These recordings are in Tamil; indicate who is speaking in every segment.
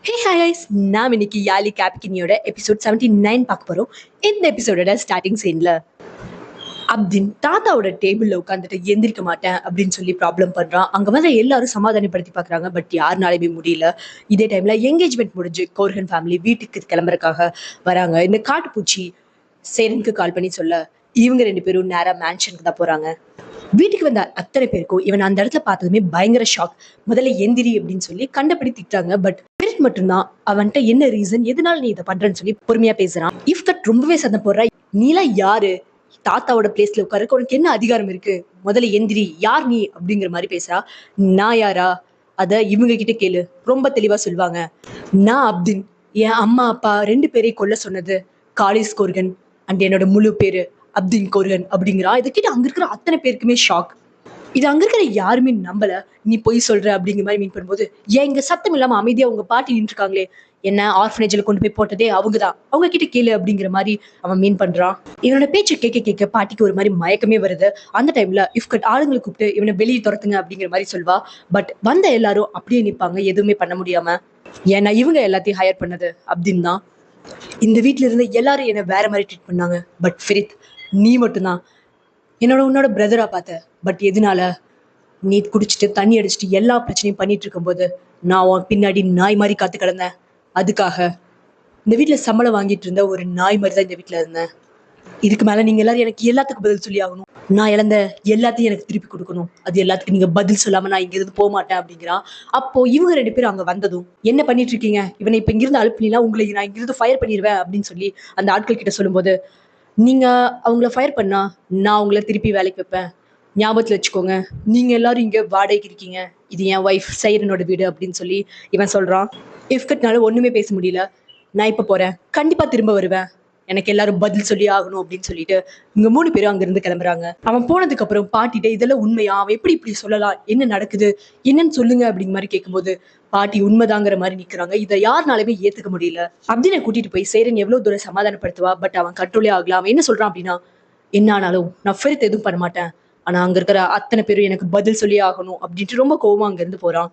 Speaker 1: ஹே ஹாய் guys, நாம் இன்னைக்கு யாலி கேப்கினியோட எபிசோட் 79 பார்க்க போறோம். இந்த எபிசோடோட ஸ்டார்டிங் சீன்ல அப்தின் தாத்தாவோட டேபிள்ல உட்காந்துட்டு எந்திரிக்க மாட்டேன் அப்படின்னு சொல்லி ப்ராப்ளம் பண்றான். அங்க வந்து எல்லாரும் சமாதானப்படுத்தி பாக்குறாங்க, பட் யாருனாலுமே முடியல. இதே டைம்ல என்கேஜ்மெண்ட் முடிஞ்சு கோர்ஹன் ஃபேமிலி வீட்டுக்கு கிளம்புறதுக்காக வராங்க. இந்த காட்டுப்பூச்சி சேரனுக்கு கால் பண்ணி சொல்ல இவங்க ரெண்டு பேரும் நேரா மேன்ஷனுக்கு தான் போறாங்க. வீட்டுக்கு வந்த அத்தனை பேருக்கும் இவன் அந்த இடத்துல பார்த்ததுமே பயங்கர ஷாக். முதல்ல எந்திரி அப்படின்னு சொல்லி கண்டபடி திட்டாங்க. பட் ஸ்பிரிட் மட்டும்தான் அவன்கிட்ட என்ன ரீசன், எதனால நீ இதை பண்றன்னு சொல்லி பொறுமையா பேசுறான். இஃப் கட் ரொம்பவே சத்தம் போடுறா. நீலாம் யாரு, தாத்தாவோட பிளேஸ்ல உட்காருக்கு உனக்கு என்ன அதிகாரம் இருக்கு, முதல்ல எந்திரி, யார் நீ அப்படிங்கிற மாதிரி பேசுறா. நான் யாரா, அத இவங்க கிட்ட கேளு, ரொம்ப தெளிவா சொல்லுவாங்க. நான் அப்தின், என் அம்மா அப்பா ரெண்டு பேரையும் கொல்ல சொன்னது காலிஸ் கோர்கன் அண்ட் என்னோட முழு பேரு அப்தின் கோர்கன் அப்படிங்கிறா. இதை கிட்ட அங்க இருக்கிற அத்தனை பேருக்குமே ஷாக். இது அங்க இருக்கிற யாருமே நம்பல. நீ பொய் சொல்ற அப்படிங்கிற மாதிரி மீன் பண்ணும்போது, ஏன் இங்க சத்தம் இல்லாம அமைதியா உங்க பாட்டி நின்று இருக்காங்களே, என்ன ஆர்ஃபனேஜ்ல கொண்டு போய் போட்டதே அவங்கதான், அவங்க கிட்ட கேளு அப்படிங்கிற மாதிரி அவன் மீன் பண்றான். இவனோட பேச்சு கேட்க கேட்க பாட்டிக்கு ஒரு மாதிரி மயக்கமே வருது. அந்த டைம்ல இஃப்கட் ஆளுங்களை கூப்பிட்டு இவனை வெளியே துரத்துங்க அப்படிங்கிற மாதிரி சொல்வா. பட் வந்த எல்லாரும் அப்படியே நிப்பாங்க, எதுவுமே பண்ண முடியாம. ஏன்னா இவங்க எல்லாத்தையும் ஹையர் பண்ணது அப்படின்னு தான். இந்த வீட்டுல இருந்து எல்லாரும் என்ன வேற மாதிரி ட்ரீட் பண்ணாங்க. பட் ஃபெரித், நீ மட்டும்தான் உன்னோட பிரதரா பார்த்த. பட் எதனால, நீ குடிச்சிட்டு தண்ணி அடிச்சுட்டு எல்லா பிரச்சனையும் பண்ணிட்டு இருக்கும்போது நான் உன் பின்னாடி நாய் மாதிரி காத்து கிடந்தேன். அதுக்காக இந்த வீட்டுல சம்பளம் வாங்கிட்டு இருந்த ஒரு நாய் மாதிரி தான் இந்த வீட்டுல இருந்தேன். இதுக்கு மேல நீங்க எல்லாரும் எனக்கு எல்லாத்துக்கும் பதில் சொல்லி ஆகணும். நான் இழந்த எல்லாத்தையும் எனக்கு திருப்பி கொடுக்கணும். அது எல்லாத்துக்கும் நீங்க பதில் சொல்லாம நான் இங்க இருந்து போக மாட்டேன் அப்படிங்கிறான். அப்போ இவங்க ரெண்டு பேரும் அங்க வந்ததும், என்ன பண்ணிட்டு இருக்கீங்க, இவனை இப்ப இங்கிருந்து அனுப்பினா உங்களை நான் இங்கிருந்து ஃபயர் பண்ணிடுவேன் அப்படின்னு சொல்லி அந்த ஆட்கள் கிட்ட சொல்லும்போது, நீங்க அவங்கள ஃபயர் பண்ணா நான் உங்களை திருப்பி வேலைக்கு வைப்பேன். ஞாபகத்துல வச்சுக்கோங்க, நீங்க எல்லாரும் இங்க வாடகைக்கு இருக்கீங்க, இது என் ஒய்ஃப் சைரனோட வீடு அப்படின்னு சொல்லி இவன் சொல்றான். இஃப்கட்னால ஒண்ணுமே பேச முடியல. நான் இப்ப போறேன், கண்டிப்பா திரும்ப வருவேன், எனக்கு எல்லாரும் பதில் சொல்லி ஆகணும் அப்படின்னு சொல்லிட்டு இவங்க மூணு பேரும் அங்கிருந்து கிளம்புறாங்க. அவன் போனதுக்கு அப்புறம் பாட்டிட்ட இதெல்லாம் உண்மையா, அவன் எப்படி இப்படி சொல்லலாம், என்ன நடக்குது, என்னன்னு சொல்லுங்க அப்படிங்கிற மாதிரி கேட்கும்போது பாட்டி உண்மைதாங்கிற மாதிரி நிக்கிறாங்க. இதை யாருனாலுமே ஏத்துக்க முடியல. அப்படின்னு கூட்டிட்டு போய் சேரன் எவ்வளவு தூரம் சமாதானப்படுத்துவா. பட் அவன் கண்ட்ரோலே ஆகல. அவன் என்ன சொல்றான் அப்படின்னா, என்ன ஆனாலும் நான் ஃபெரித் எதுவும் பண்ண மாட்டேன், ஆனா அங்க இருக்கிற அத்தனை பேரும் எனக்கு பதில் சொல்லி ஆகணும் அப்படின்ட்டு ரொம்ப கோவமா அங்க இருந்து போறான்.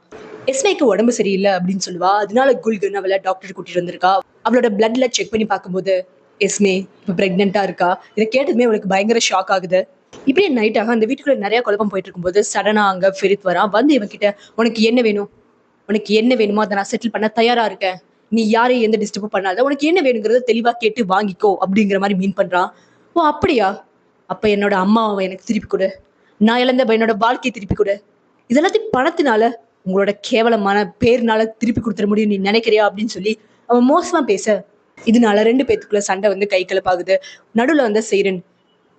Speaker 1: எஸ்மேக்கு உடம்பு சரியில்லை அப்படின்னு சொல்லுவா. அதனால குல்கன் அவளை டாக்டர் கூட்டிட்டு வந்திருக்கா. அவளோட பிளட்ல செக் பண்ணி பார்க்கும்போது எஸ்மே இப்ப பிரெக்னெண்டா இருக்கா. இதை கேட்டதுமே அவளுக்கு பயங்கர ஷாக் ஆகுது. இப்படியே நைட்டாக அந்த வீட்டுக்குள்ள நிறைய குழப்பம் போயிட்டு இருக்கும்போது சடனா அங்க ஃபெரித் வரான். வந்து இவன் கிட்ட, உனக்கு என்ன வேணும், உனக்கு என்ன வேணுமோ அதை நான் செட்டில் பண்ண தயாரா இருக்கேன், நீ யாரையும் எந்த டிஸ்டர்பும் பண்ணாத, உனக்கு என்ன வேணுங்கிறத தெளிவா கேட்டு வாங்கிக்கோ அப்படிங்கிற மாதிரி மீன் பண்றான். ஓ அப்படியா, அப்ப என்னோட அம்மாவை எனக்கு திருப்பி கொடு, நான் இழந்த என்னோட வாழ்க்கையை திருப்பி கொடு, இதெல்லாத்தையும் பணத்தினால உங்களோட கேவலமான பேர்னால திருப்பி கொடுத்துட முடியும் நீ நினைக்கிறியா அப்படின்னு சொல்லி அவன் மோசமா பேச, இதனால ரெண்டு பேத்துக்குள்ள சண்டை வந்து கை கலப்பாகுது. நடுவுல வந்த சேரன்,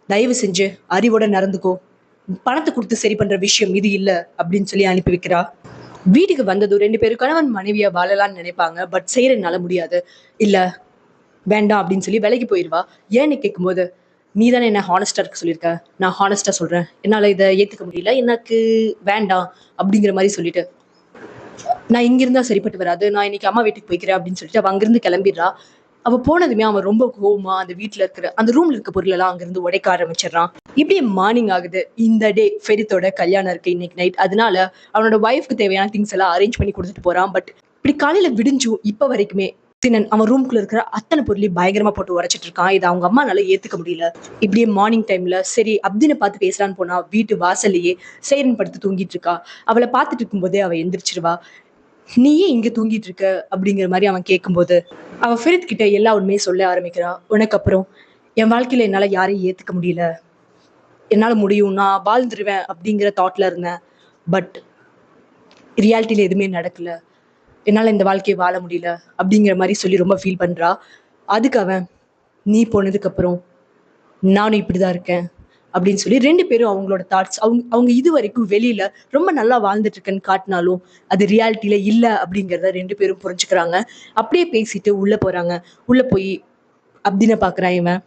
Speaker 1: தயவு செஞ்சு அறிவோட நடந்துக்கோ, பணத்தை கொடுத்து சரி பண்ற விஷயம் இது இல்ல அப்படின்னு சொல்லி அனுப்பி வைக்கிறா. வீட்டுக்கு வந்ததும் ரெண்டு பேரும் கணவன் மனைவியா வாழலாம்னு நினைப்பாங்க. பட் சேரனால முடியாது. இல்ல வேண்டாம் அப்படின்னு சொல்லி விலைக்கு போயிடுவா. ஏன்னு கேட்கும்போது, நீ தானே என்ன ஹானஸ்டா இருக்க சொல்லியிருக்க, நான் ஹானஸ்டா சொல்றேன், என்னால இதை ஏத்துக்க முடியல, எனக்கு வேண்டாம் அப்படிங்கிற மாதிரி சொல்லிட்டு, நான் இங்க இருந்தா சரிப்பட்டு வராது, நான் இன்னைக்கு அம்மா வீட்டுக்கு போய்க்கிறேன் அப்படின்னு சொல்லிட்டு அவ அங்கிருந்து கிளம்பிடுறா. அவ போனதுமே அவன் ரொம்ப கோவமா அந்த வீட்டுல இருக்கிற அந்த ரூம்ல இருக்க பொருள் எல்லாம் அங்கிருந்து உடைக்க ஆரம்பிச்சிடறான். இப்படியே மார்னிங் ஆகுது. இந்த டே ஃபெரித்தோட கல்யாணம் இருக்கு இன்னைக்கு நைட். அதனால அவனோட ஒய்ஃப்க்கு தேவையான திங்ஸ் எல்லாம் அரேஞ்ச் பண்ணி கொடுத்துட்டு போறான். பட் இப்படி காலையில விடிஞ்சும் இப்ப வரைக்குமே தினன் அவன் ரூம்குள்ள இருக்கிற அத்தனை பொருளையும் பயங்கரமா போட்டு உடைச்சிட்டு இருக்கான். இதை அவங்க அம்மானால ஏத்துக்க முடியல. இப்படியே மார்னிங் டைம்ல சரி அப்தினை பார்த்து பேசலான்னு போனா வீட்டு வாசல்லையே சேரன் படுத்து தூங்கிட்டு இருக்கா. அவளை பார்த்துட்டு இருக்கும்போதே அவ எந்திரிச்சிருவா. நீயே இங்க தூங்கிட்டு இருக்க அப்படிங்கிற மாதிரி அவன் கேட்கும்போது அவ ஃபெரித் கிட்ட எல்லா உண்மையும் சொல்ல ஆரம்பிக்கிறா. உனக்கு அப்புறம் என் வாழ்க்கையில என்னால யாரையும் ஏத்துக்க முடியல, என்னால முடியும், நான் வாழ்ந்துருவேன் அப்படிங்கிற தாட்ல இருந்தேன். பட் ரியாலிட்டியில எதுவுமே நடக்கல, என்னால இந்த வாழ்க்கையை வாழ முடியல அப்படிங்கிற மாதிரி சொல்லி ரொம்ப ஃபீல் பண்றா. அதுக்கு அவன், நீ போனதுக்கு அப்புறம் நானும் இப்படிதான் இருக்கேன் அப்படின்னு சொல்லி ரெண்டு பேரும் அவங்களோட தாட்ஸ், அவங்க இது வரைக்கும் வெளியில ரொம்ப நல்லா வாழ்ந்துட்டு இருக்கேன்னு காட்டினாலும் அது ரியாலிட்டியில இல்ல அப்படிங்கிறத ரெண்டு பேரும் புரிஞ்சுக்கிறாங்க. அப்படியே பேசிட்டு உள்ள போறாங்க. உள்ள போய் அப்தினை பாக்குறான் இவன்.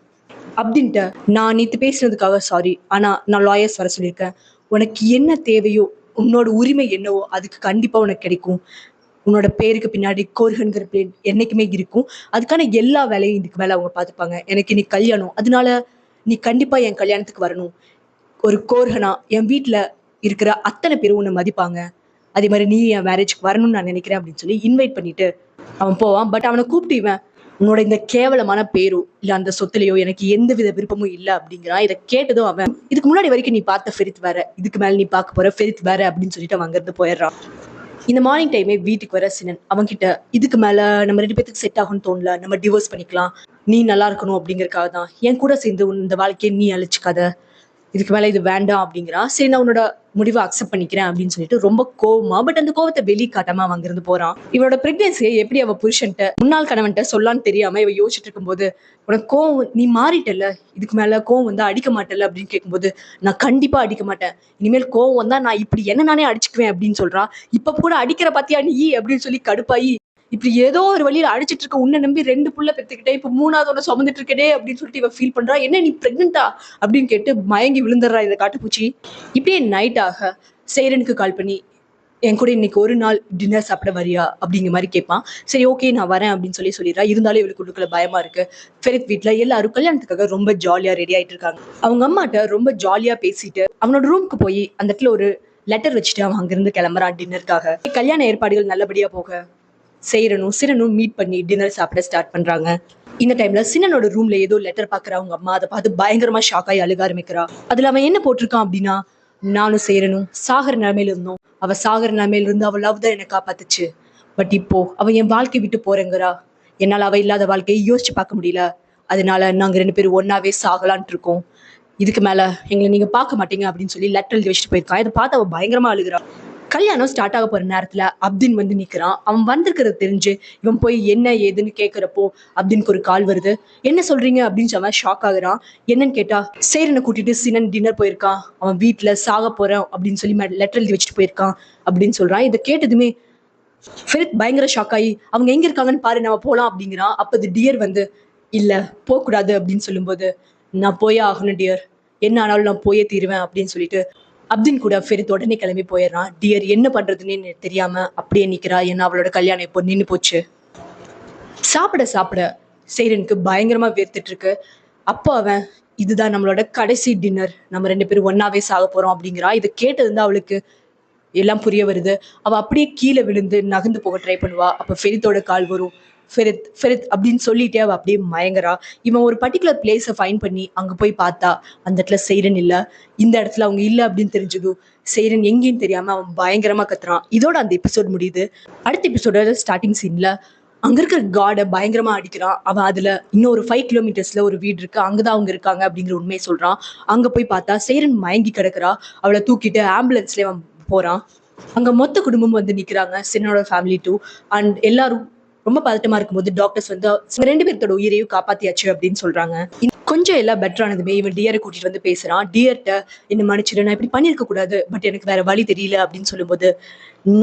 Speaker 1: அப்தின்ட்ட, நான் நேத்து பேசுனதுக்காக சாரி, ஆனா நான் லாயர்ஸ் வர சொல்லியிருக்கேன், உனக்கு என்ன தேவையோ, உன்னோட உரிமை என்னவோ அதுக்கு கண்டிப்பா உனக்கு கிடைக்கும், உன்னோட பேருக்கு பின்னாடி கோர்ஹன்கிற பேர் என்னைக்குமே இருக்கும், அதுக்கான எல்லா வேலையும் இதுக்கு மேல அவங்க பார்த்துப்பாங்க. எனக்கு இன்னைக்கு கல்யாணம், அதனால நீ கண்டிப்பா என் கல்யாணத்துக்கு வரணும், ஒரு கோர்ஹனா என் வீட்டுல இருக்கிற அத்தனை பேரும் உன்னை மதிப்பாங்க, அதே மாதிரி நீ என் மேரேஜ்க்கு வரணும்னு நான் நினைக்கிறேன் அப்படின்னு சொல்லி இன்வைட் பண்ணிட்டு அவன் போவான். பட் அவனை கூப்பிட்டு இவன் உன்னோட இந்த கேவலமான பேரோ இல்ல அந்த சொத்துலயோ எனக்கு எந்த வித விருப்பமும் இல்ல அப்படிங்கிறான். இதை கேட்டதும் அவன் இதுக்கு முன்னாடி வரைக்கும் நீ பார்த்த ஃபெரித் வேற, இதுக்கு மேல நீ பார்க்க போற ஃபெரித் வேற அப்படின்னு சொல்லிட்டு அவன் அங்கிருந்து போயிடுறான். இந்த மார்னிங் டைமே வீட்டுக்கு வர சினன் அவன் கிட்ட இதுக்கு மேல நம்ம 2 பேத்துக்கு செட் ஆகும்னு தோணல, நம்ம டிவோர்ஸ் பண்ணிக்கலாம், நீ நல்லா இருக்கணும் அப்படிங்கறக்காக தான் என் கூட சேர்ந்து இந்த வாழ்க்கையை நீ அழிச்சுக்காத, இதுக்கு மேல இது வேண்டாம் அப்படிங்கிறான். சரி நான் உன்னோட முடிவை அக்செப்ட் பண்ணிக்கிறேன் அப்படின்னு சொல்லிட்டு ரொம்ப கோவமா, பட் அந்த கோவத்தை வெளிக்காட்டாம அவன் அங்கிருந்து போறான். இவளோட பிரெக்னன்சியை எப்படி அவ புருஷன்ட்ட முன்னாள் கணவன்ட்ட சொல்லான்னு தெரியாம இவ யோசிச்சுட்டு இருக்கும்போது, உனக்கு கோவம் நீ மாறிட்டல, இதுக்கு மேல கோவம் வந்தா அடிக்க மாட்டல அப்படின்னு கேட்கும்போது, நான் கண்டிப்பா அடிக்க மாட்டேன், இனிமேல் கோவம் வந்தா நான் இப்படி என்ன நானே அடிச்சுக்குவேன் அப்படின்னு சொல்றா. இப்ப கூட அடிக்கிற பாத்தியா நீ அப்படின்னு சொல்லி கடுப்பாயி, இப்படி ஏதோ ஒரு வழியில அடிச்சிட்டு இருக்க உன்னை நம்பி 2 புள்ள பெத்துக்கிட்டே இப்ப 3வது ஒண்ணு சுமந்துட்டு இருக்கே அப்படின்னு சொல்லிட்டு இவ ஃபீல் பண்றா. என்ன நீ பிரெக்னென்ட்டா அப்படின்னு கேட்டு மயங்கி விழுந்துடுறா இந்த காட்டுப்பூச்சி. இப்படியே நைட் ஆக சேரனுக்கு கால் பண்ணி என் கூட இன்னைக்கு ஒரு நாள் டின்னர் சாப்பிட வரியா அப்படிங்கிற மாதிரி கேட்பான். சரி ஓகே நான் வரேன் அப்படின்னு சொல்லிடுறா. இருந்தாலும் இவளுக்கு உள்ளுக்குள்ள பயமா இருக்கு. ஃபெரித் வீட்டுல எல்லாரும் கல்யாணத்துக்காக ரொம்ப ஜாலியா ரெடி ஆயிட்டு இருக்காங்க. அவங்க அம்மாட்ட ரொம்ப ஜாலியா பேசிட்டு அவனோட ரூமுக்கு போய் அந்த இடத்துல ஒரு லெட்டர் வச்சுட்டு அவன் அங்கிருந்து கிளம்புறான் டின்னருக்காக. கல்யாண ஏற்பாடுகள் நல்லபடியா போக சேரனும் சினனும் மீட் பண்ணி டின்னர் சாப்பிட ஸ்டார்ட் பண்றாங்க. இந்த டைம்ல சினனோட ரூம்ல ஏதோ லெட்டர் பாக்குறா அவங்க அம்மா. அதை பார்த்து பயங்கரமா ஷாக் ஆகி அழுக ஆரம்பிக்கிறா. அதுல அவன் என்ன போட்டிருக்கான் அப்படின்னா, நானும் சேரனும் சாகர நிலைமையில இருந்தோம், அவ சாகர நிலைமையில இருந்து அவள் லவ் தான் என்னை காப்பாத்துச்சு, பட் இப்போ அவ என் வாழ்க்கை விட்டு போறேங்கிறா, என்னால அவ இல்லாத வாழ்க்கையை யோசிச்சு பார்க்க முடியல, அதனால நாங்க 2 பேரும் ஒன்னாவே சாகலான்ட்டு இருக்கோம், இதுக்கு மேல எங்களை நீங்க பார்க்க மாட்டீங்க அப்படின்னு சொல்லி லெட்டர் எழுதி வச்சுட்டு போயிருக்கான். இதை பார்த்து அவ பயங்கரமா அழுகிறா. கல்யாணம் ஸ்டார்ட் ஆக போற நேரத்துல அப்தின் வந்து நிக்கிறான். அவன் வந்திருக்கிறது தெரிஞ்சு இவன் போய் என்ன ஏதுன்னு கேட்கிறப்போ அப்தினுக்கு ஒரு கால் வருது. என்ன சொல்றீங்க அப்படின்னு அவன் ஷாக் ஆகுறான். என்னன்னு கேட்டா, சேரனை கூட்டிட்டு சினன் டின்னர் போயிருக்கான், அவன் வீட்டுல சாக போறேன் அப்படின்னு சொல்லி லெட்டர் எழுதி வச்சுட்டு போயிருக்கான் அப்படின்னு சொல்றான். இதை கேட்டதுமே ஃபெரித் பயங்கர ஷாக் ஆகி அவங்க எங்க இருக்காங்கன்னு பாரு நம்ம போலாம் அப்படிங்கிறான். அப்ப அது டியர் வந்து இல்ல போக கூடாது அப்படின்னு சொல்லும்போது, நான் போயே ஆகணும் டியர், என்ன ஆனாலும் நான் போயே தீருவேன் அப்படின்னு சொல்லிட்டு அப்தின் கூட ஃபெரித் உடனே கிளம்பி போயிடுறான். டியர் என்ன பண்றதுன்னு தெரியாம அப்படியே நிக்கிறா. ஏன்னா அவளோட கல்யாணம் இப்போ நின்று போச்சு. சாப்பிட சாப்பிட சேரனுக்கு பயங்கரமா வேர்த்துட்டு இருக்கு. அப்போ அவன் இதுதான் நம்மளோட கடைசி டின்னர், நம்ம 2 பேரும் ஒன்னாவே சாக போறோம் அப்படிங்கிறா. இதை கேட்டது அவளுக்கு எல்லாம் புரிய வருது. அவ அப்படியே கீழே விழுந்து நகர்ந்து போக ட்ரை பண்ணுவா. அப்ப ஃபெரித்தோட கால் வரும். ஃபெரித் ஃபெரித் அப்படின்னு சொல்லிட்டே அவ அப்படியே மயங்குறா. இவன் ஒரு பர்டிகுலர் பிளேஸை ஃபைண்ட் பண்ணி அங்க போய் பார்த்தா அந்த இடத்துல சேரன் இல்ல. இந்த இடத்துல அவங்க இல்ல அப்படின்னு தெரிஞ்சதும் சேரன் எங்கேன்னு தெரியாம அவன் பயங்கரமா கத்துறான். இதோட அந்த எபிசோட் முடியுது. அடுத்த எபிசோட ஸ்டார்டிங் சீன்ல அங்க இருக்கிற காடை பயங்கரமா அடிக்கிறான். அவன் அதுல இன்னும் ஒரு 5 கிலோமீட்டர்ஸ்ல ஒரு வீடு இருக்கு, அங்கதான் அவங்க இருக்காங்க அப்படிங்கிற உண்மையை சொல்றான். அங்க போய் பார்த்தா சேரன் மயங்கி கிடக்குறா. அவளை தூக்கிட்டு ஆம்புலன்ஸ்ல அவன் போறான். அங்க மொத்த குடும்பம் வந்து நிக்கிறாங்க, சின்னோட ஃபேமிலி டூ. அண்ட் எல்லாரும் ரொம்ப பதட்டமா இருக்கும்போது டாக்டர்ஸ் வந்து 2 பேர்த்தோட உயிரையும் காப்பாத்தியாச்சு அப்படின்னு சொல்றாங்க. கொஞ்சம் எல்லாம் பெட்டர் ஆனதுமே இவன் டியரை கூட்டிட்டு வந்து பேசுறான். டியர்ட்ட என்ன மன்னிச்சிடு, நான் இப்படி பண்ணிருக்க கூடாது, பட் எனக்கு வேற வழி தெரியல அப்படின்னு சொல்லும்போது,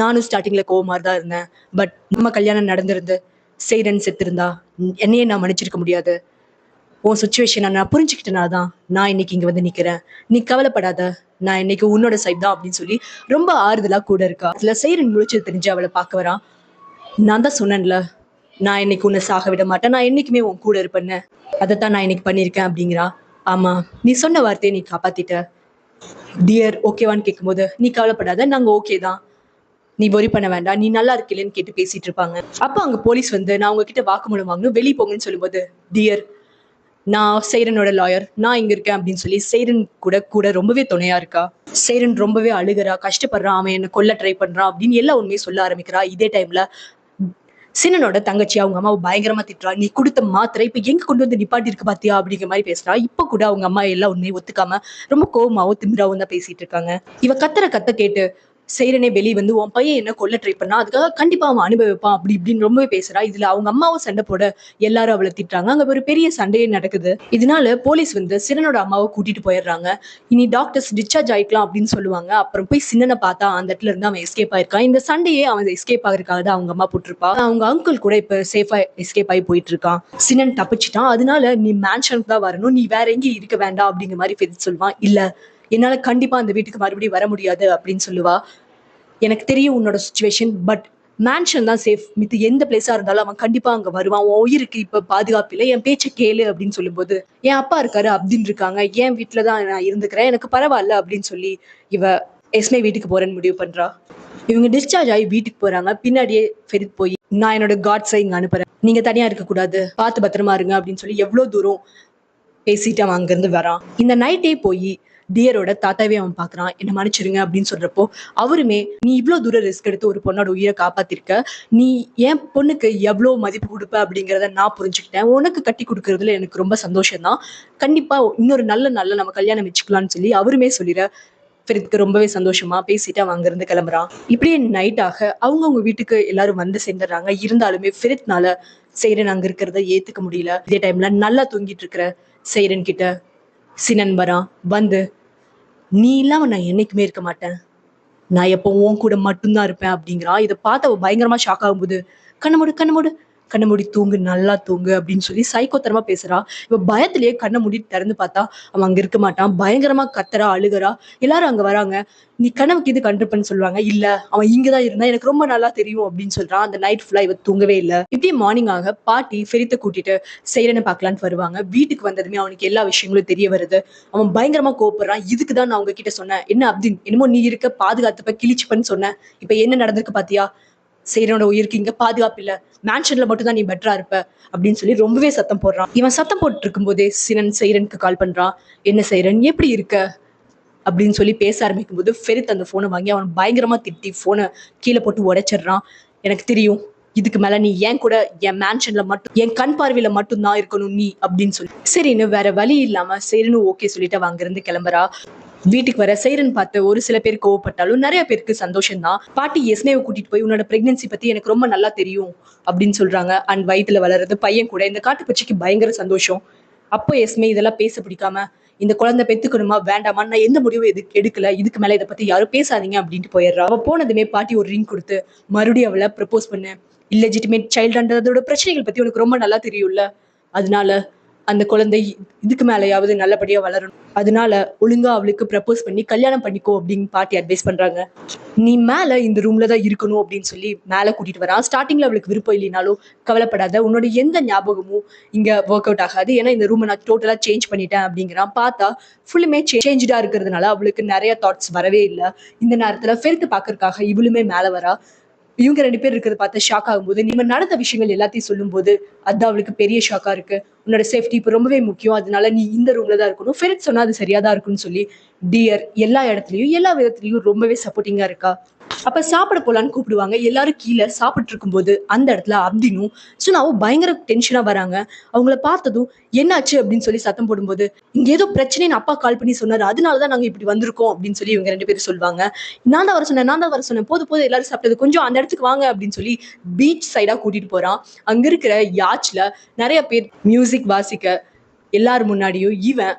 Speaker 1: நானும் ஸ்டார்டிங்ல கோவமா தான் இருந்தேன், பட் நம்ம கல்யாணம் நடந்திருந்து சேரன் செத்து இருந்தா என்னையே நான் மன்னிச்சிருக்க முடியாது, உன் சுச்சுவேஷனை நான் புரிஞ்சுக்கிட்டனாதான் நான் இன்னைக்கு இங்க வந்து நிக்கிறேன், நீ கவலைப்படாத, நான் இன்னைக்கு உன்னோட சைட் தான் அப்படின்னு சொல்லி ரொம்ப ஆறுதலா கூட இருக்கா. அதுல சேரன் முழிச்சது தெரிஞ்சு அவளை பார்க்க வரான். நான் தான் சொன்னேன்ல, நான் இன்னைக்கு உன்னை சாக விட மாட்டேன், நான் என்னைக்குமே உன் கூட இருப்பேன்னு, அதைத்தான் நான் இன்னைக்கு பண்ணியிருக்கேன் அப்படிங்கிறா. ஆமா, நீ சொன்ன வார்த்தையை நீ காப்பாத்திட்ட டியர், ஓகேவான்னு கேட்கும்போது, நீ கவலைப்படாத, நாங்க ஓகே தான், நீ worry பண்ண வேண்டாம், நீ நல்லா இருக்கலன்னு கேட்டு பேசிட்டு இருப்பாங்க. அப்ப அங்க போலீஸ் வந்து நான் உங்ககிட்ட வாக்குமூலம் வாங்கணும், வெளியே போங்கன்னு சொல்லும்போது, டியர் நான் சேரனோட லாயர், நான் இங்க இருக்கேன் அப்படின்னு சொல்லி சேரன் கூட கூட ரொம்பவே துணையா இருக்கா. சேரன் ரொம்பவே அழுகிறா, கஷ்டப்படுறான், அவன் என்ன கொல்ல ட்ரை பண்றான் அப்படின்னு எல்லா உண்மையை சொல்ல ஆரம்பிக்கிறா. இதே டைம்ல சினனோட தங்கச்சி அவங்க அம்மாவை பயங்கரமா திட்டுறா. நீ கொடுத்த மாத்திரை இப்ப எங்க கொண்டு வந்து நிப்பாட்டி இருக்கு பாத்தியா அப்படிங்கிற மாதிரி பேசுறா. இப்ப கூட அவங்க அம்மா எல்லா உண்மையை ஒத்துக்காம ரொம்ப கோவமாவும் திமிராவும் தான் பேசிட்டு இருக்காங்க. இவ கத்துற கத்த கேட்டு சேரனே வெளியே வந்து உன் பையன் என்ன கொல்ல ட்ரை பண்ணா, அதுக்காக கண்டிப்பா அவன் அனுபவிப்பான் அப்படி இப்படின்னு ரொம்பவே பேசுறா. இதுல அவங்க அம்மாவும் சண்டை போட எல்லாரும் அவளை திட்டுறாங்க. அங்க ஒரு பெரிய சண்டையே நடக்குது. இதனால போலீஸ் வந்து சினனோட அம்மாவை கூட்டிட்டு போயிடுறாங்க. இனி டாக்டர்ஸ் டிஸ்சார்ஜ் ஆயிக்கலாம் அப்படின்னு சொல்லுவாங்க. அப்புறம் போய் சின்னனை பார்த்தா அந்த இடத்துல இருந்து அவன் எஸ்கேப் ஆயிருக்கான். இந்த சண்டையே அவன் எஸ்கேப் ஆகிறதுக்காக தான் அவங்க அம்மா போட்டிருப்பா. அவங்க அங்கிள் கூட இப்ப சேஃபா எஸ்கேப் ஆகி போயிட்டு இருக்கான். சினன் தப்பிச்சிட்டான். அதனால நீ மேன்ஷனுக்கு தான் வரணும், நீ வேற எங்கேயும் இருக்க வேண்டாம் அப்படிங்கிற மாதிரி ஃபெரித் சொல்லுவான். இல்ல, என்னால கண்டிப்பா அந்த வீட்டுக்கு மறுபடியும் வர முடியாது அப்படின்னு சொல்லுவா. எனக்கு தெரியும் உன்னோட சுச்சுவேஷன், பட் மேன்ஷன் தான் சேஃப், மித்து எந்த பிளேஸா இருந்தாலும் அவன் கண்டிப்பா அங்க வருவான், உன் உயிருக்கு இப்ப பாதுகாப்பு இல்லை, என் பேச்சை கேளு அப்படின்னு சொல்லும்போது, என் அப்பா இருக்காரு அப்படின்னு இருக்காங்க, என் வீட்டுலதான் நான் இருந்துக்கிறேன், எனக்கு பரவாயில்ல அப்படின்னு சொல்லி இவ எஸ்மே வீட்டுக்கு போறேன்னு முடிவு பண்றா. இவங்க டிஸ்சார்ஜ் ஆகி வீட்டுக்கு போறாங்க. பின்னாடியே ஃபெரித் போய் நான் என்னோட காட்ஸை இங்க அனுப்புறேன், நீங்க தனியா இருக்கக்கூடாது, பார்த்து பத்திரமா இருங்க அப்படின்னு சொல்லி எவ்வளவு தூரம் பேசிட்டு அவன் அங்கிருந்து வரான். இந்த நைட்டே போய் டியரோட தாத்தாவே அவன் பாக்குறான். என்ன மன்னிச்சிருங்க அப்படின்னு சொல்றப்போ அவருமே, நீ இவ்வளவு தூரம் ரிஸ்க் எடுத்து ஒரு பொண்ணோட உயிரை காப்பாத்திருக்க, நீ என் பொண்ணுக்கு எவ்வளவு மதிப்பு கொடுப்ப அப்படிங்கிறத நான் புரிஞ்சுக்கிட்டேன், உனக்கு கட்டி கொடுக்கறதுல எனக்கு ரொம்ப சந்தோஷம் தான், கண்டிப்பா இன்னொரு நல்ல நல்ல நம்ம கல்யாணம் வச்சுக்கலாம்னு சொல்லி அவருமே சொல்லிட ஃபெரித்துக்கு ரொம்பவே சந்தோஷமா பேசிட்டு அவன் அங்கிருந்து கிளம்புறான். இப்படியே நைட் ஆக அவங்கவுங்க வீட்டுக்கு எல்லாரும் வந்து சேர்ந்துடுறாங்க. இருந்தாலுமே ஃபெரித்னால சேரன் அங்க இருக்கிறத ஏத்துக்க முடியல. இதே டைம்ல நல்லா தூங்கிட்டு இருக்கிற சேரன் கிட்ட சினன் வரான். வந்து, நீ இல்லாம நான் என்னைக்குமே இருக்க மாட்டேன், நான் எப்போ உன் கூட மட்டும்தான் இருப்பேன் அப்படிங்கிறான். இதை பார்த்து அவ பயங்கரமா ஷாக் ஆகும்போது, கண்ண மூடு கண்ண மூடு கண்ண மூடி தூங்கு, நல்லா தூங்கு அப்படின்னு சொல்லி சைக்கோத்தரமா பேசுறா. இவ பயத்திலேயே கண்ணை மூடிட்டு திறந்து பார்த்தா அவன் அங்க இருக்க மாட்டான். பயங்கரமா கத்துறா, அழுகிறா. எல்லாரும் அங்க வராங்க. நீ கனவுக்கு இது கண்டிருப்பன்னு சொல்லுவாங்க. இல்ல, அவன் இங்கதான் இருந்தா, எனக்கு ரொம்ப நல்லா தெரியும் அப்படின்னு சொல்றான். அந்த நைட் ஃபுல்லா இவ தூங்கவே இல்லை. இப்படியே மார்னிங் ஆக பாட்டி ஃபெரித்தை கூட்டிட்டு சேரனை பார்க்கலான்னு வருவாங்க. வீட்டுக்கு வந்ததுமே அவனுக்கு எல்லா விஷயங்களும் தெரிய வருது. அவன் பயங்கரமா கோவப்படுறான். இதுக்குதான் நான் உங்ககிட்ட சொன்னேன், என்ன அப்தின், என்னமோ நீ இருக்க பாதுகாத்துப்ப கிழிச்சுப்பன்னு சொன்னேன், இப்ப என்ன நடந்திருக்கு பாத்தியா, சேரனோட உயிருக்கு இங்க பாதுகாப்பு இல்ல, மேன்ஷன்ல மட்டும் தான் நீ பெட்டரா இருப்ப அப்படின்னு சொல்லி ரொம்பவே சத்தம் போடுறான். இவன் சத்தம் போட்டு இருக்கும் போதே சினன் சேரனுக்கு கால் பண்றான். என்ன சேரன், எப்படி இருக்க அப்படின்னு சொல்லி பேச ஆரம்பிக்கும் போது ஃபெரித் அந்த போனை வாங்கி அவன் பயங்கரமா திட்டி போனை கீழே போட்டு உடைச்சிடுறான். எனக்கு தெரியும், இதுக்கு மேல நீ ஏன் கூட என் மேன்ஷன்ல மட்டும், என் கண் பார்வையில மட்டும் தான் இருக்கணும் நீ அப்படின்னு சொல்லி சரின்னு வேற வழி இல்லாம சேரனும் ஓகே சொல்லிட்டு அவன் அங்கிருந்து கிளம்புறா. வீட்டுக்கு வர சேரன் பார்த்து ஒரு சில பேர் கோவப்பட்டாலும் நிறைய பேருக்கு சந்தோஷம் தான். பாட்டி எஸ்மேவை கூட்டிட்டு போய் உன்னோட பிரெக்னன்சி பத்தி எனக்கு ரொம்ப நல்லா தெரியும் அப்படின்னு சொல்றாங்க. அண்ட் வயிற்றுல வளர்றது பையன் கூட. இந்த காட்டுப்பூச்சிக்கு பயங்கர சந்தோஷம். அப்போ எஸ்மே இதெல்லாம் பேச பிடிக்காம, இந்த குழந்தை பெத்துக்கணுமா வேண்டாமா, நான் எந்த முடிவும் எடுக்கல, இதுக்கு மேல இதை பத்தி யாரும் பேசாதீங்க அப்படின்ட்டு போயிடுறா. அவ போனதுமே பாட்டி ஒரு ரிங் கொடுத்து மறுபடியும் அவளை ப்ரப்போஸ் பண்ணு, இல்லெஜிட்டிமேட் சைல்டுன்றதோட பிரச்சனைகள் பத்தி உனக்கு ரொம்ப நல்லா தெரியும்ல, அதனால அந்த குழந்தை இதுக்கு மேலேயாவது நல்லபடியா வளரணும், அதனால ஒழுங்கா அவளுக்கு ப்ரப்போஸ் பண்ணி கல்யாணம் பண்ணிக்கோ அப்படின்னு பாட்டி அட்வைஸ் பண்றாங்க. நீ மேல இந்த ரூம்ல தான் இருக்கணும் அப்படின்னு சொல்லி மேல கூட்டிட்டு வரான். ஸ்டார்டிங்ல அவளுக்கு விருப்பம் இல்லைனாலும் கவலைப்படாத, உன்னோட எந்த ஞாபகமும் இங்க ஒர்க் அவுட் ஆகாது, ஏன்னா இந்த ரூமை நான் டோட்டலா சேஞ்ச் பண்ணிட்டேன் அப்படிங்கிறான். பார்த்தா ஃபுல்லுமே சேஞ்சா இருக்கிறதுனால அவளுக்கு நிறைய தாட்ஸ் வரவே இல்லை. இந்த நேரத்துல ஃபெரித்து பாக்குறதுக்காக இவளுமே மேல வரா. இவங்க ரெண்டு பேர் இருக்கிறத பார்த்து ஷாக் ஆகும்போது, நீங்க நடந்த விஷயங்கள் எல்லாத்தையும் சொல்லும் போது அதுதான் அவளுக்கு பெரிய ஷாக்கா இருக்கு. உன்னோட சேஃப்டி இப்போ ரொம்பவே முக்கியம், அதனால நீ இந்த ரூம்ல தான் இருக்கணும், ஃபெரித் சொன்னா அது சரியாதான் இருக்குன்னு சொல்லி டியர் எல்லா இடத்துலயும் எல்லா விதத்துலயும் ரொம்பவே சப்போர்ட்டிங்கா இருக்கா. அப்ப சாப்பிட போலான்னு கூப்பிடுவாங்க. எல்லாரும் கீழே சாப்பிட்டு இருக்கும்போது அந்த இடத்துல அப்தினும் சுனாவும் பயங்கர டென்ஷனா வராங்க. அவங்கள பார்த்ததும் என்னாச்சு அப்படின்னு சொல்லி சத்தம் போடும்போது, இங்க ஏதோ பிரச்சனைன்னு அப்பா கால் பண்ணி சொன்னாரு, அதனாலதான் நாங்க இப்படி வந்திருக்கோம் அப்படின்னு சொல்லி இவங்க ரெண்டு பேரும் சொல்லுவாங்க. நான் தான் வர சொன்னேன், போது போது எல்லாரும் சாப்பிட்டது, கொஞ்சம் அந்த இடத்துக்கு வாங்க அப்படின்னு சொல்லி பீச் சைடா கூட்டிட்டு போறான். அங்க இருக்கிற யாச்ல நிறைய பேர் மியூசிக் வாசிக்க எல்லாரும் முன்னாடியும் இவன்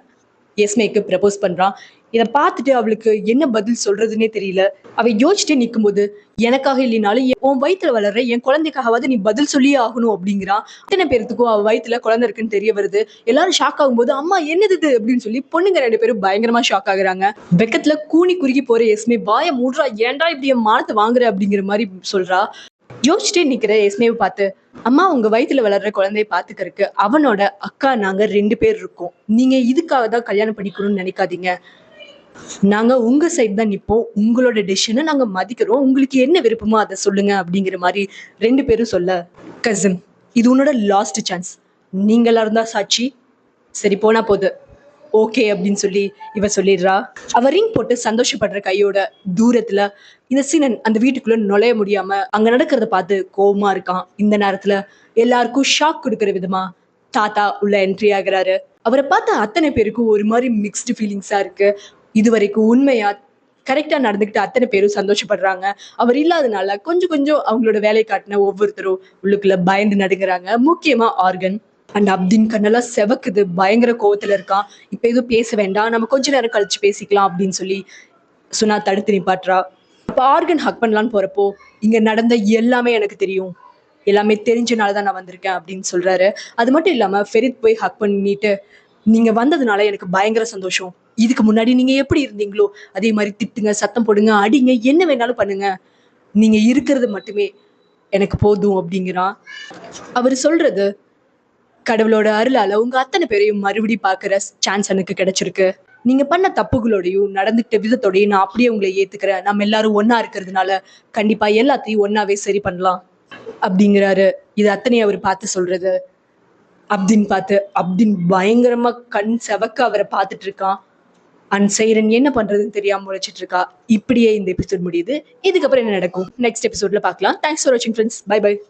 Speaker 1: எஸ்மேக்கு ப்ரப்போஸ் பண்றான். இதை பார்த்துட்டு அவளுக்கு என்ன பதில் சொல்றதுன்னே தெரியல. அவ யோசிச்சுட்டே நிற்கும் போது, எனக்காக இல்லைனாலும் உன் வயிற்றுல வளர்ற என் குழந்தைக்காகவாது நீ பதில் சொல்லியே ஆகணும் அப்படிங்கிறான். அத்தனை பேருத்துக்கும் அவ வயிற்றுல குழந்தை இருக்குன்னு தெரிய வருது. எல்லாரும் ஷாக் ஆகும்போது, அம்மா என்னது இது அப்படின்னு சொல்லி பொண்ணுங்க ரெண்டு பேரும் பயங்கரமா ஷாக் ஆகுறாங்க. வெக்கத்துல கூனி குறுகி போற எஸ்மே வாய மூடுறா, ஏன்டா இப்படி என் மானத்தை வாங்குற அப்படிங்கிற மாதிரி சொல்றா. யோசிச்சுட்டே நிக்கிற எஸ்மேவை பார்த்து, அம்மா உங்க வயிற்றுல வளர்ற குழந்தைய பாத்துக்கிறதுக்கு அவனோட அக்கா நாங்க 2 பேர் இருக்கோம், நீங்க இதுக்காக தான் கல்யாணம் பண்ணிக்கணும்னு நினைக்காதீங்க, நாங்க உங்க சைடு தான் நிப்போம், உங்களோட டெசிஷனை நாங்க மதிக்கிறோம், உங்களுக்கு என்ன விருப்பமோ அதை சொல்லுங்க அப்படிங்கிற மாதிரி 2 பேரும் சொல்ல, கசின் இது உன்னோட லாஸ்ட் சான்ஸ், நீங்களா இருந்தா சாட்சி, சரி போனா போது ஓகே அப்படின்னு சொல்லி இவ சொல்லிடுறா. அவ ரிங் போட்டு சந்தோஷப்படுற கையோட தூரத்துல இந்த சீனன் அந்த வீட்டுக்குள்ள நுழைய முடியாம அங்க நடக்கிறத பார்த்து கோவமா இருக்கான். இந்த நேரத்துல எல்லாருக்கும் ஷாக் கொடுக்கிற விதமா தாத்தா உள்ள என்ட்ரி ஆகுறாரு. அவரை பார்த்த அத்தனை பேருக்கும் ஒரு மாதிரி மிக்ஸ்டு ஃபீலிங்ஸா இருக்கு. இது வரைக்கும் உண்மையா கரெக்டா நடந்துக்கிட்டு அத்தனை பேரும் சந்தோஷப்படுறாங்க. அவர் இல்லாதனால கொஞ்சம் கொஞ்சம் அவங்களோட வேலை காட்டின ஒவ்வொருத்தரும் உள்ளுக்குள்ள பயந்து நடுங்குறாங்க. முக்கியமா ஆர்கன் அண்ட் அப்தின் கண்ணெல்லாம் செவக்குது, பயங்கர கோவத்துல இருக்கான். இப்ப எதுவும் பேச வேண்டாம், நம்ம கொஞ்ச நேரம் கழிச்சு பேசிக்கலாம் அப்படின்னு சொல்லி சுனா தடுத்து நிப்பாட்டுறா. அப்ப ஆர்கன் ஹக் பண்ணலான்னு போறப்போ, இங்க நடந்த எல்லாமே எனக்கு தெரியும், எல்லாமே தெரிஞ்சனாலதான் நான் வந்திருக்கேன் அப்படின்னு சொல்றாரு. அது மட்டும் இல்லாம ஃபெரித் போய் ஹக் பண்ணிட்டு, நீங்க வந்ததுனால எனக்கு பயங்கர சந்தோஷம், இதுக்கு முன்னாடி நீங்க எப்படி இருந்தீங்களோ அதே மாதிரி திட்டுங்க, சத்தம் போடுங்க, அடிங்க, என்ன வேணாலும் பண்ணுங்க, நீங்க இருக்கிறது மட்டுமே எனக்கு போதும் அப்படிங்கிறான். அவர் சொல்றது, கடவுளோட அருளால உங்க அத்தனை பேரையும் மறுபடியும் பாக்குற சான்ஸ் எனக்கு கிடைச்சிருக்கு, நீங்க பண்ண தப்புகளோடையும் நடந்துக்கிட்ட விதத்தோடையும் நான் அப்படியே உங்களை ஏத்துக்கிறேன், நம்ம எல்லாரும் ஒன்னா இருக்கிறதுனால கண்டிப்பா எல்லாத்தையும் ஒன்னாவே சரி பண்ணலாம். அப்படிங்கிறாரு. இது அத்தனை அவர் பார்த்து சொல்றது. அப்தின் பயங்கரமா கண் செவக்க அவரை பார்த்துட்டு இருக்கான். அண்ட் சைரன் என்ன பண்றதுன்னு தெரியாம முழிச்சிட்டு இருக்கா. இப்படியே இந்த எபிசோட் முடியுது. இதுக்கப்புறம் என்ன நடக்கும் நெக்ஸ்ட் எபிசோட்ல பார்க்கலாம். தேங்க்ஸ் ஃபார் வாட்சிங் ஃப்ரெண்ட்ஸ். Bye by.